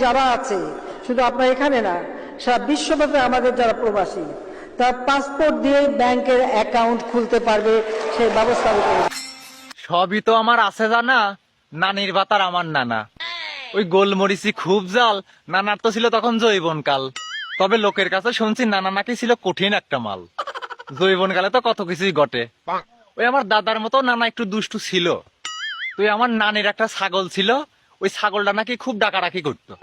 যারা আছে, শুধু আপনার এখানে না, সারা বিশ্বব্যাপী আমাদের যারা প্রবাসী, তার পাসপোর্ট দিয়ে ব্যাংকের অ্যাকাউন্ট খুলতে পারবে, সেই ব্যবস্থা আমি করেছি। সবই তো আমার আছে জানা, নানির ভাতার আমার নানা। ওই গোলমরিচি খুব জাল, নানার তো ছিল তখন জৈবনকাল। তবে লোকের কাছে শুনছি নানা নাকি ছিল কঠিন একটা মাল। জৈবনকালে তো কত কিছুই ঘটে। ওই আমার দাদার মতো নানা একটু দুষ্টু ছিল। তুই আমার নানির একটা ছাগল ছিল, ওই ছাগলটা নাকি খুব ডাকাডাকি করতো।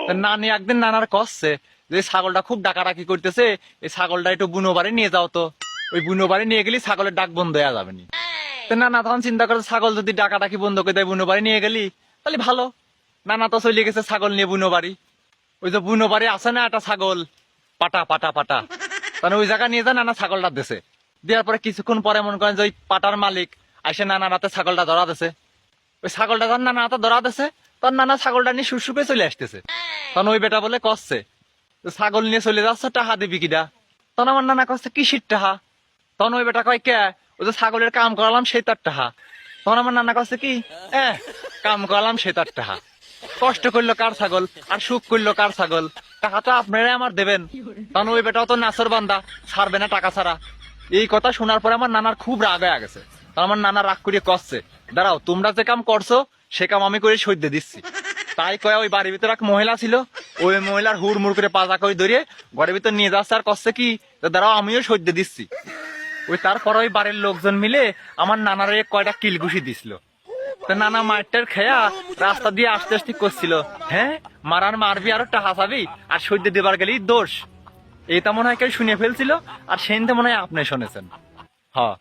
তা নানি একদিন নানার কষছে যে ছাগলটা খুব ডাকাডাকি করতেছে, এই ছাগলটা একটু বুনো বাড়ি নিয়ে যাও তো। ওই বুনো বাড়ি নিয়ে গেলি ছাগলের ডাক বন্ধ হয়ে যাবে নি। তো নানা তখন চিন্তা করে ছাগল যদি ডাকাডাকি বন্ধ করে দেয়, বুনো বাড়ি নিয়ে গেলি তাহলে ভালো। নানা তো চলে গেছে ছাগল নিয়ে বুনো বাড়ি। ওই যে বুনো বাড়ি আছে না একটা ছাগল, পাটা পাটা পাটা, তাহলে ওই জায়গা নিয়ে যায় নানা ছাগলটা দেশে। দেওয়ার পরে কিছুক্ষণ পরে মনে করেন যে ওই পাটার মালিক আইসে নানা রাতে ছাগলটা ধরা দেছে। ওই ছাগলটা যখন নানা হাতে ধরা দিছে, তখন নানা ছাগলটা নিয়ে শুশুকে চলে আসতেছে। তখন ওই বেটা বলে কষছে ছাগল নিয়ে চলে যাচ্ছে, টাহা দিবি কিডা? তখন আমার নানা কষছে কিসির টাহা? তখন ওই বেটা কয় কে? ওই যে ছাগলের কাম করালাম সেই তার টাহা। তখন আমার নানা কষছে কি কাম করালাম সে তার টাহা। কষ্ট করলো কার ছাগল আর সুখ করলো কার ছাগল, টাকাটা আপনারাই আমার দেবেন। তখন ওই বেটাও তো নাচর বান্দা, ছাড়বে না টাকা ছাড়া। এই কথা শোনার পরে আমার নানার খুব রাগ হয়ে গেছে। আমার নানা রাগ করে কষছে, দাঁড়াও তোমরা যে কাম করছো সে কাম আমি করে সহ্য দিচ্ছি। তাই কয়ে ওই বাড়ির ভিতরে এক মহিলা ছিল, ওই মহিলার হুড়মুড় করে পাজা করে ধরিয়ে ঘরের ভিতর নিয়ে যাচ্ছে আর কষছে কি, দাঁড়াও আমিও সহ্য দিচ্ছি। ওই তারপর ওই বাড়ির লোকজন মিলে আমার নানার কয়টা কিলঘুষি দিছিল। তা নানা মারটার খেয়া রাস্তা দিয়ে আস্তে আস্তে করছিল, হ্যাঁ মারার মারবি আর টাকা চাবি আর সহ্য দেবার গেলেই দোষ। এইটা মনে হয় কেউ শুনে ফেলছিল, আর সেনটা মনে হয় আপনি শুনেছেন। হ্যাঁ।